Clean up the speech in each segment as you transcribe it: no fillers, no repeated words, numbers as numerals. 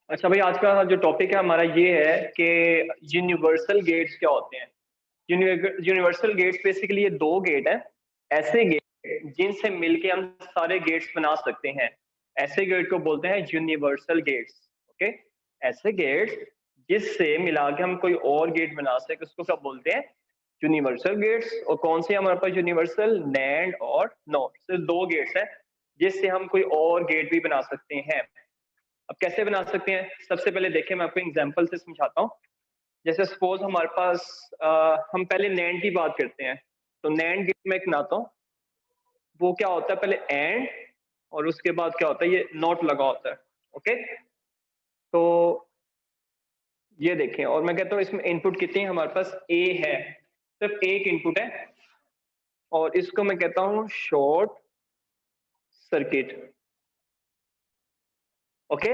अच्छा भाई, आज का जो टॉपिक है हमारा ये है कि यूनिवर्सल गेट्स क्या होते हैं। यूनिवर्सल गेट्स बेसिकली ये दो गेट हैं, ऐसे गेट जिनसे मिलके हम सारे गेट्स बना सकते हैं। ऐसे गेट को बोलते हैं यूनिवर्सल गेट्स। ओके, ऐसे गेट्स जिससे मिला के हम कोई और गेट बना सके उसको क्या बोलते हैं, यूनिवर्सल गेट्स। और कौन से हमारे पास यूनिवर्सल, नैंड और नॉट, सिर्फ दो गेट्स हैं जिससे हम कोई और गेट भी बना सकते हैं। अब कैसे बना सकते हैं, सबसे पहले देखिए मैं आपको एग्जांपल से समझाता हूँ। जैसे सपोज हमारे पास हम पहले नैंड की बात करते हैं, तो नैंड गेट में एक बनाता हूँ। वो क्या होता है, पहले एंड और उसके बाद क्या होता है, ये नॉट लगा होता है। ओके, तो ये देखें, और मैं कहता हूँ इसमें इनपुट कितनी है, हमारे पास ए है, सिर्फ एक इनपुट है, और इसको मैं कहता हूँ शॉर्ट सर्किट। ओके,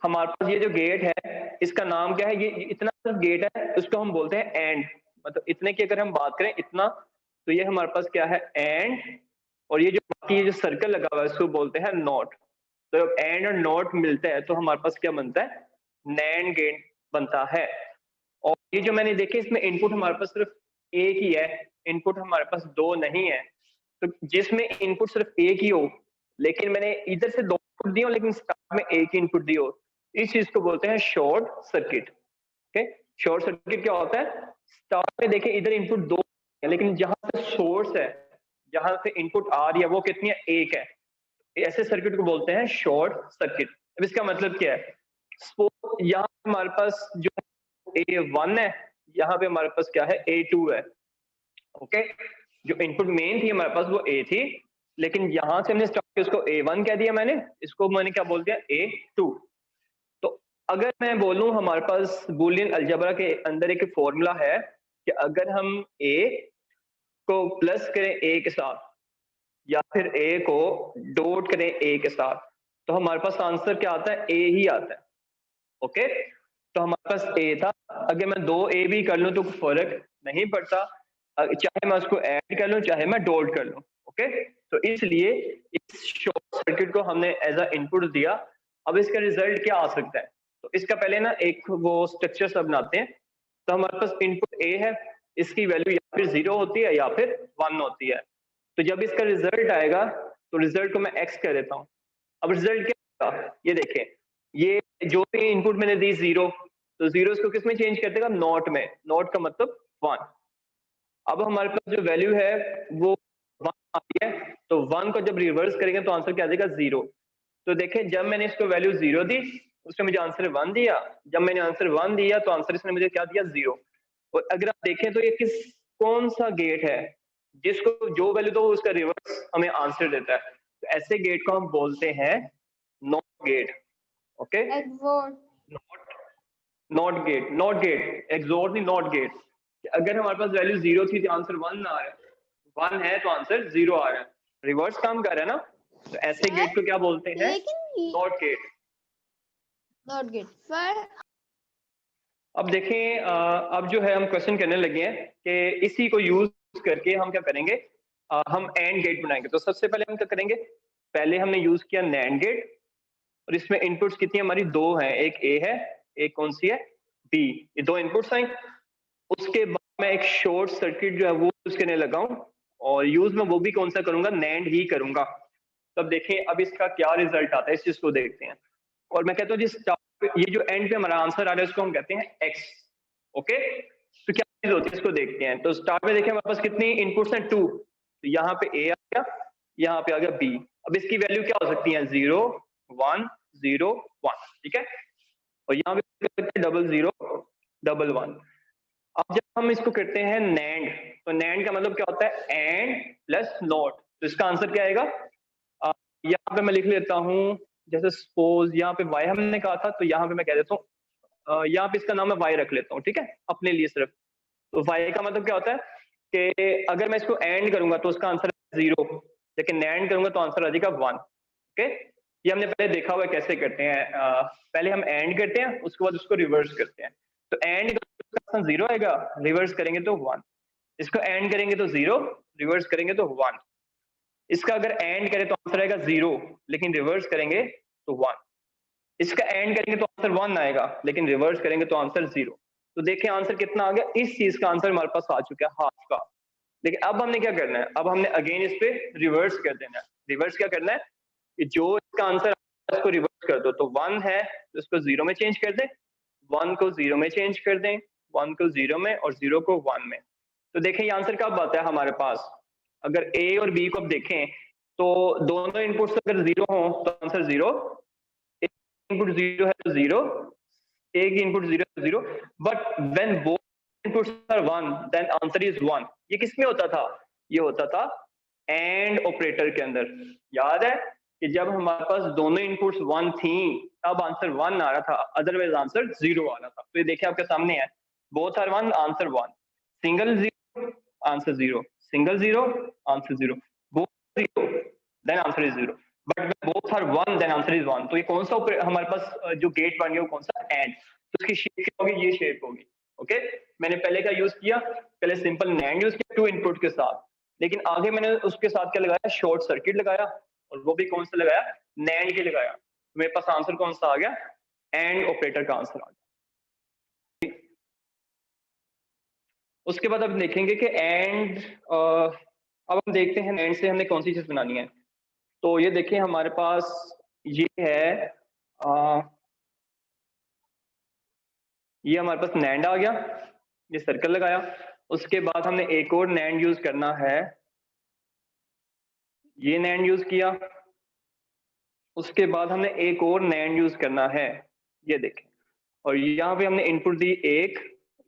हमारे पास ये जो गेट है इसका नाम क्या है, ये इतना सिर्फ गेट है, उसको हम बोलते हैं एंड। मतलब इतने की अगर हम बात करें इतना, तो ये हमारे पास क्या है, एंड। और ये जो बाकी ये जो सर्कल लगा हुआ है इसको बोलते हैं नॉट। तो जब एंड और नॉट मिलता है तो हमारे पास क्या बनता है, नैंड गेट बनता है। और ये जो मैंने देखे इसमें इनपुट हमारे पास सिर्फ एक ही है, इनपुट हमारे पास दो नहीं है। तो जिसमें इनपुट सिर्फ एक ही हो, लेकिन मैंने इधर से दो इनपुट दिए हो लेकिन स्टार्ट में एक ही इनपुट दिए हो, इस चीज को बोलते हैं short circuit. Okay, short circuit क्या होता है, स्टार्ट में देखें इधर इनपुट दो है, लेकिन जहां से सोर्स है, जहां से इनपुट आ रही है वो कितनी है, एक है। ऐसे सर्किट को बोलते हैं शॉर्ट सर्किट। अब इसका मतलब क्या है, सपोज यहाँ हमारे पास जो A1 है, यहाँ पे हमारे पास क्या है, A2 है। ओके, जो इनपुट मेन थी हमारे पास वो A थी, लेकिन यहां से हमने स्टार्ट किया, उसको A1 कह दिया मैंने, इसको मैंने क्या बोल दिया, A2। तो अगर मैं बोलूं हमारे पास बुलियन अलजेब्रा के अंदर एक फॉर्मूला है कि अगर हम A को प्लस करें A के साथ, या फिर A को डॉट करें A के साथ, तो हमारे पास आंसर क्या आता है, A ही आता है। ओके, तो हमारे पास A था, अगर मैं दो A भी कर लूं तो कोई फर्क नहीं पड़ता, चाहे मैं उसको ऐड कर लूं चाहे मैं डॉट कर लूं। ओके, तो इसलिए इस शॉर्ट सर्किट को हमने एज अ इनपुट दिया। अब इसका रिजल्ट क्या आ सकता है, तो इसका पहले ना एक वो स्ट्रक्चर सब बनाते हैं। तो हमारे पास इनपुट A है, इसकी वैल्यू या फिर 0 होती है या फिर 1 होती है। तो जब इसका रिजल्ट आएगा तो रिजल्ट को मैं X कह देता हूँ। अब रिजल्ट क्या होगा, ये देखें, ये जो भी इनपुट मैंने दी 0, तो 0 इसको किस में चेंज कर देगा, नॉट में। नॉट का मतलब 1। अब हमारे पास जो वैल्यू है वो 1 आ रही है, तो 1 को जब रिवर्स करेंगे तो आंसर क्या आ जाएगा, 0। तो देखें, जब मैंने इसको वैल्यू 0 दी, उसने मुझे आंसर 1 दिया। जब मैंने आंसर 1 दिया तो आंसर इसने मुझे क्या दिया, 0। और अगर आप देखें तो ये कौन सा गेट है जिसको जो वैल्यू दो उसका रिवर्स हमें आंसर देता है। तो ऐसे गेट को हम बोलते हैं not gate. Okay, Exort. Not, not gate, not gate, XOR नहीं, नॉट गेट। अगर हमारे पास वैल्यू 0 थी तो आंसर 1 आ रहा है, 1 है तो आंसर 0 आ रहा है, रिवर्स काम कर रहा है ना। तो ऐसे है गेट को क्या बोलते हैं, लेकिन नॉट गेट। नॉट गेट पर अब देखें, अब जो है हम क्वेश्चन करने लगे हैं कि इसी को यूज करके हम क्या करेंगे, हम एंड गेट बनाएंगे। तो सबसे पहले हम क्या करेंगे, पहले हमने यूज किया नैंड गेट, और इसमें इनपुट्स कितनी हमारी, दो हैं, एक A है, एक कौन सी है, B। ये दो इनपुट्स हैं। उसके बाद मैं एक शॉर्ट सर्किट जो है वो यूज करने लगा हूं, और यूज में वो भी कौन सा करूंगा, नैंड ही करूंगा। तो अब देखें अब इसका क्या रिजल्ट आता है, इस चीज को देखते हैं। और मैं कहता हूँ जिस ये जो एंड पे हमारा आंसर आ रहा है उसको हम कहते हैं X। ओके, तो क्या चीज होती है इसको देखते हैं। तो स्टार्ट में देखें हमारे पास कितनी इनपुट्स हैं, 2। तो यहाँ पे A आ गया, यहाँ पे आ गया B। अब इसकी वैल्यू क्या हो सकती है, 0 1 0 1, ठीक है। और यहाँ पे डबल 0 डबल 1। अब जब हम इसको करते हैं नैंड, तो नैंड का मतलब क्या होता है, एंड प्लस नॉट। तो इसका आंसर क्या आएगा, यहाँ पे मैं लिख लेता हूँ, जैसे सपोज यहाँ पे y हमने कहा था, तो यहाँ पे मैं कह देता हूँ, यहाँ पे इसका नाम मैं y रख लेता हूँ, ठीक है, अपने लिए सिर्फ। तो y का मतलब क्या होता है कि अगर मैं इसको एंड करूंगा तो उसका आंसर 0, लेकिन नैंड करूंगा तो आंसर आ जाएगा 1। ओके, ये हमने पहले देखा हुआ है कैसे करते हैं। पहले हम एंड करते हैं, उसके बाद उसको रिवर्स करते हैं। तो एंड का 0 आएगा, रिवर्स करेंगे तो 1। इसको एंड करेंगे तो 0, रिवर्स करेंगे तो 1। इसका अगर एंड करें तो आंसर आएगा 0, लेकिन रिवर्स करेंगे तो 1। इसका एंड करेंगे तो आंसर 1 आएगा, लेकिन रिवर्स करेंगे तो आंसर 0। तो देखें आंसर कितना आ गया, इस चीज का आंसर हमारे पास आ चुका है हाफ का। लेकिन अब हमने क्या करना है, अब हमने अगेन इस पे रिवर्स कर देना है। रिवर्स क्या करना है कि जो इसका आंसर इसको रिवर्स कर दो, तो 1 है तो इसको 0 में चेंज कर दें, 1 को 0 में चेंज कर दें, 1 को 0 में और 0 को 1 में। तो देखें ये आंसर कब आता है हमारे पास, अगर ए और बी को अब देखें तो दोनों इनपुट्स अगर 0 हो तो आंसर 0, एक इनपुट 0 है तो 0, एक इनपुट 0 है तो 0, but when both inputs are 1 then answer is 1। ये किस में होता था, ये होता था एंड ऑपरेटर के अंदर। याद है कि जब हमारे पास दोनों इनपुट्स 1 थी तब आंसर 1 आ रहा था, अदरवाइज आंसर 0 आ रहा था। तो ये देखिए आपके सामने है, both are 1 answer 1, single 0 answer 0, single 0 answer 0, both 0 then answer is 0, but when both are 1 then answer is 1। तो ये कौन सा हमारे पास जो गेट बन गया वो कौन सा, एंड। तो उसकी शेप क्या होगी, ये शेप होगी। ओके, मैंने पहले क्या यूज किया, पहले सिंपल नैंड यूज किया 2 इनपुट के साथ, लेकिन आगे मैंने उसके साथ क्या लगाया, शॉर्ट सर्किट लगाया, और वो भी कौन सा लगाया, नैंड के लगाया। तो मेरे पास आंसर कौन सा आ गया, एंड ऑपरेटर का आंसर आ गया। उसके बाद अब देखेंगे कि एंड, अब हम देखते हैं एंड से हमने कौन सी चीज बनानी है। तो ये देखिए हमारे पास ये है, ये हमारे पास नैंड आ गया, ये सर्कल लगाया। उसके बाद हमने एक और नैंड यूज करना है, ये नैंड यूज किया। उसके बाद हमने एक और नैंड यूज करना है, ये देखें, और यहाँ पे हमने इनपुट दी एक,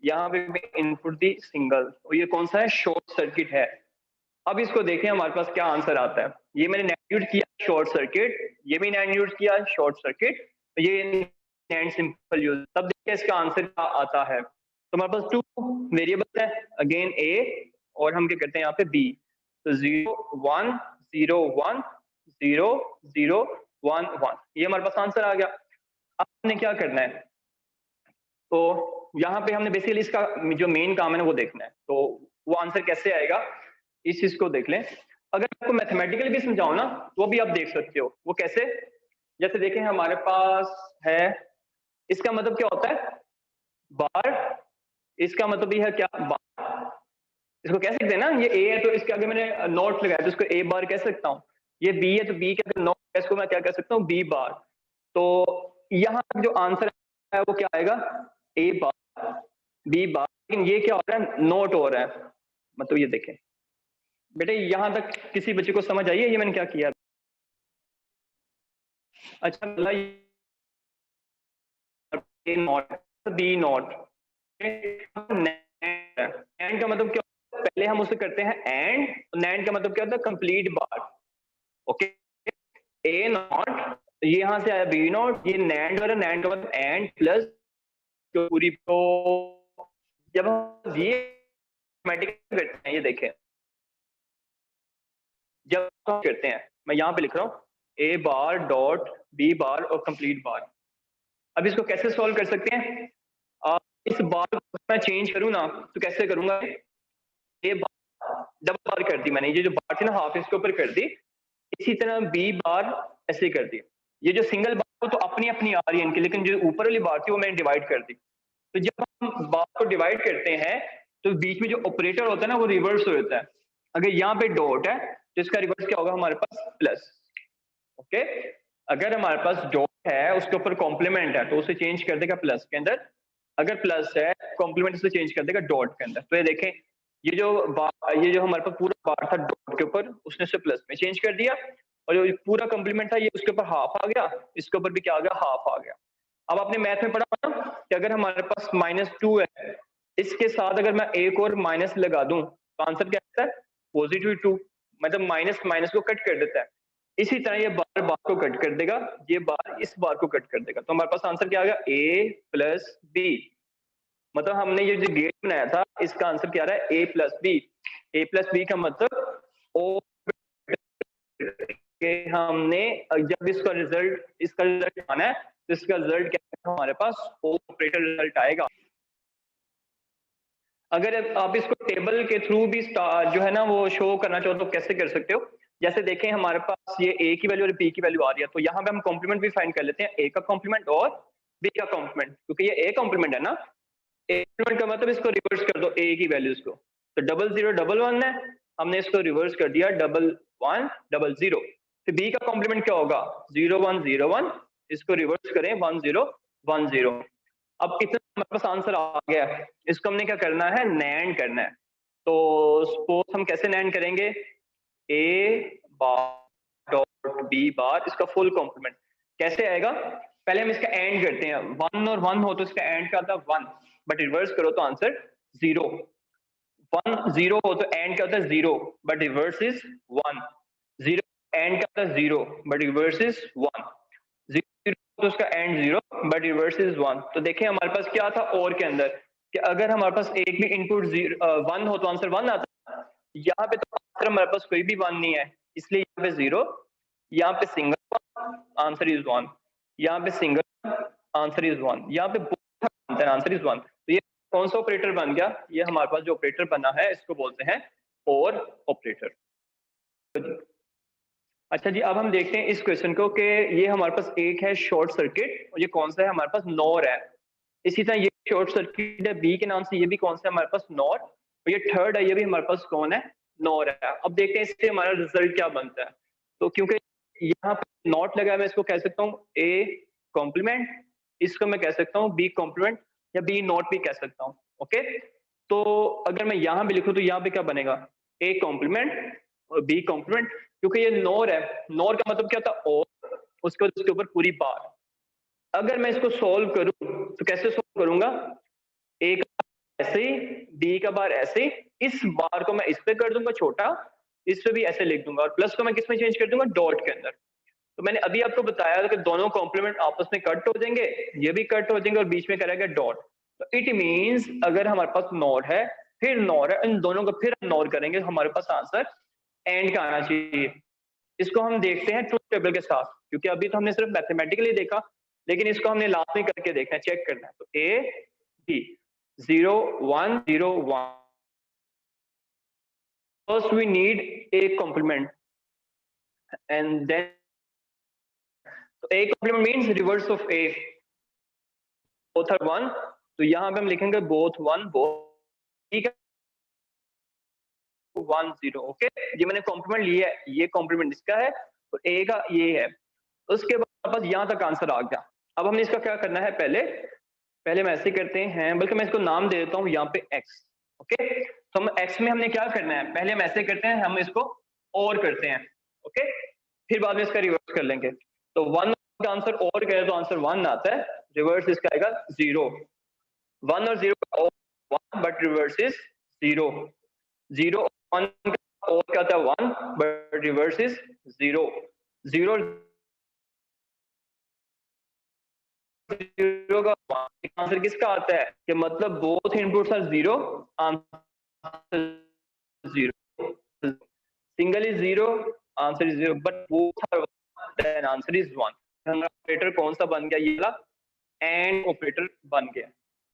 यहाँ पे इनपुट दी सिंगल, और ये कौन सा है, शॉर्ट सर्किट है। अब इसको देखें हमारे पास क्या आंसर आता है। ये मैंने नैंड यूज किया शॉर्ट सर्किट, ये भी नैंड यूज किया शॉर्ट सर्किट, ये नैंड सिंपल यूज, तब देखिए इसका आंसर क्या आता है। तो हमारे पास 2 वेरिएबल है, अगेन ए, और हम क्या करते हैं यहाँ पे बी। तो 0 1 0 1 0 0 1 1, ये हमारे पास आंसर आ गया। अब हमने क्या करना है, तो यहाँ पे हमने बेसिकली इसका जो मेन काम है ना वो देखना है। तो वो आंसर कैसे आएगा, इस चीज को देख लें। अगर आपको मैथमेटिकली भी समझाओ ना वो भी आप देख सकते हो। वो कैसे, जैसे देखें हमारे पास है, इसका मतलब क्या होता है, बार, इसका मतलब ये है क्या, बार। इसको कह सकते हैं ना, ये ए है तो इसके आगे मैंने नोट लगाया तो इसको ए बार कह सकता हूँ। ये बी है तो बी के अगर नोट है इसको मैं क्या कह सकता हूँ, बी बार। तो यहाँ जो आंसर है वो क्या आएगा, ए बार बी बार, लेकिन ये क्या हो रहा है, नोट हो रहा है। मतलब ये देखें बेटे, यहाँ तक किसी बच्चे को समझ आई है ये मैंने क्या किया। अच्छा, ए नॉट बी नॉट, एंड का मतलब क्या, पहले हम उसे करते हैं एंड, नैंड का मतलब क्या होता है, complete bar. Okay, A not, ये यहां से आया बी नॉट, ये नैंड वाला, नैंड का मतलब एंड प्लस जो पूरी। तो जब हम ये मैथमेटिकल करते हैं, ये देखें जब हम करते हैं, मैं यहाँ पे लिख रहा हूँ ए बार डॉट बी बार और कंप्लीट बार। अब इसको कैसे सॉल्व कर सकते हैं, इस बार को मैं चेंज करूँ ना तो कैसे करूंगा, ए बार डबल बार कर दी मैंने, ये जो बार थी ना हाफ इसके ऊपर कर दी, इसी तरह बी बार ऐसे कर दी। ये जो सिंगल बार तो अपनी अपनी आ रही है इनकी, लेकिन जो ऊपर वाली बार थी वो मैंने डिवाइड कर दी। तो जब हम बार को डिवाइड करते हैं तो बीच में जो ऑपरेटर होता है ना वो रिवर्स हो जाता है। अगर यहाँ पे डॉट है तो इसका रिवर्स क्या होगा हमारे पास, प्लस। ओके, अगर हमारे पास डॉट है उसके ऊपर कॉम्प्लीमेंट है तो उसे चेंज कर देगा प्लस के अंदर, अगर प्लस है कॉम्प्लीमेंट उसे चेंज कर देगा डॉट के अंदर। तो ये देखें ये जो हमारे पास पूरा बार था डॉट के ऊपर, उसने उसे प्लस में चेंज कर दिया, और जो पूरा कॉम्प्लीमेंट था ये उसके ऊपर हाफ आ गया, इसके ऊपर भी क्या आ गया, हाफ आ गया। अब आपने मैथ में पढ़ा ना कि अगर हमारे पास -2 है, इसके साथ अगर मैं एक और माइनस लगा दूं तो आंसर क्या आता है, +2, मतलब माइनस माइनस को कट कर देता है। इसी तरह ये बार बार को कट कर देगा, ये बार इस बार को कट कर देगा। तो हमारे पास आंसर क्या आ गया, a प्लस बी। मतलब हमने ये जो गेट बनाया था इसका आंसर क्या आ रहा है, a plus B. a plus B का मतलब ओ के हमने जब इसका रिजल्ट आना है तो इसका रिजल्ट क्या है, हमारे पास ऑपरेटर रिजल्ट आएगा। अगर आप इसको टेबल के थ्रू भी जो है ना वो शो करना चाहो तो कैसे कर सकते हो, जैसे देखें हमारे पास ये a की वैल्यू और b की वैल्यू आ रही है, तो यहाँ पे हम कॉम्प्लीमेंट भी फाइंड कर लेते हैं, a का कॉम्प्लीमेंट और b का कॉम्प्लीमेंट, क्योंकि ये a कॉम्प्लीमेंट है ना, a कॉम्प्लीमेंट का मतलब इसको रिवर्स कर दो a की वैल्यूज को, तो 0011 है, हमने इसको रिवर्स कर दिया 1100, फिर b का कॉम्प्लीमेंट क्या होगा 0101, इसको रिवर्स करें 1010। अब इतना हमारे पास आंसर आ गया है, इसको हमने क्या करना है, नैंड करना है। तो सपोज हम कैसे नैंड करेंगे, a बार डॉट b बार, इसका फुल कॉम्प्लीमेंट कैसे आएगा, पहले हम इसका एंड करते हैं, 1 और 1 हो तो इसका एंड क्या होता है 1, बट रिवर्स करो तो आंसर 0, 1 0 हो तो एंड क्या होता है 0, बट रिवर्स इज 1, 0 एंड क्या होता है 0, बट रिवर्स इज 1, 0 तो उसका एंड 0, बट रिवर्स इज 1। तो देखिए हमारे पास क्या था और के अंदर, कि अगर हमारे पास एक भी इनपुट 1 हो तो आंसर 1 आता है, यहाँ पे तो आंसर हमारे पास कोई भी 1 नहीं है, इसलिए यहाँ पे 0, यहाँ पे सिंगल आंसर इज 1, यहाँ पे सिंगल आंसर इज 1, यहाँ पे आंसर इज 1। तो ये कौन सा ऑपरेटर बन गया, ये हमारे पास जो ऑपरेटर बना है इसको बोलते हैं और ऑपरेटर। अच्छा जी, अब हम देखते हैं इस क्वेश्चन को कि ये हमारे पास एक है शॉर्ट सर्किट और ये कौन सा है हमारे पास नॉर है, इसी तरह ये शॉर्ट सर्किट है बी के नाम से, ये भी कौन सा है हमारे पास नॉर, और ये थर्ड है, ये भी हमारे पास कौन है नॉर है। अब देखते हैं इससे हमारा रिजल्ट क्या बनता है। तो क्योंकि यहाँ पे नॉट लगा है, मैं इसको कह सकता हूँ ए कॉम्प्लीमेंट, इसको मैं कह सकता हूँ बी कॉम्प्लीमेंट या बी नॉट भी कह सकता हूँ। ओके, तो अगर मैं यहाँ भी लिखूँ तो यहाँ पे क्या बनेगा, ए कॉम्प्लीमेंट और बी कॉम्प्लीमेंट, क्योंकि ये नॉर है, नॉर का मतलब क्या होता है और, उसके बाद उसके ऊपर पूरी बार। अगर मैं इसको सोल्व करूं तो कैसे सोल्व करूंगा, ए का बार ऐसे ही, बी का बार ऐसे ही, इस बार को मैं इस पे कर दूंगा छोटा, इस पे भी ऐसे लिख दूंगा, और प्लस को मैं किस में चेंज कर दूंगा, डॉट के अंदर। तो मैंने अभी आपको बताया कि दोनों कॉम्प्लीमेंट आपस में कट हो जाएंगे, ये भी कट हो जाएंगे और बीच में करेगा डॉट। तो इट मींस अगर हमारे पास नॉर है फिर नॉर है, इन दोनों को फिर नॉर करेंगे, हमारे पास आंसर एंड का आना चाहिए। इसको हम देखते हैं ट्रुथ टेबल के साथ, क्योंकि अभी तो हमने सिर्फ मैथमेटिकली देखा, लेकिन इसको हमने लास्ट में करके देखना है, चेक करना है। तो A B 0 1 0 1, first we need a complement and then, तो A complement means reverse of A, both are 1, तो यहाँ पे हम लिखेंगे बोथ 1 बोथ, ठीक है 1 0। ओके, ये मैंने कॉम्प्लीमेंट लिया है, ये कॉम्प्लीमेंट इसका है और ए का ये है, उसके बाद बस यहाँ तक आंसर आ गया। अब हमने इसका क्या करना है, पहले हम ऐसे करते हैं, बल्कि मैं इसको नाम दे देता हूँ यहाँ पे x। ओके, तो हम x में हमने क्या करना है, पहले हम ऐसे करते हैं, हम इसको और करते हैं, ओके, फिर बाद में इसका रिवर्स कर लेंगे। तो 1 का आंसर और करें तो आंसर 1 आता है, रिवर्स इसका आएगा 0, 1 और 0 और 1 बट रिवर्स इज 0, 0 1 और क्या आता है 1 बट रिवर्स इज 0, 0 0 का आंसर किसका आता है, कि मतलब both inputs are 0, answer 0, single is 0, answer is 0, but both are 1, then answer is 1। हमारा ऑपरेटर कौन सा बन गया, ये वाला एंड ऑपरेटर बन गया।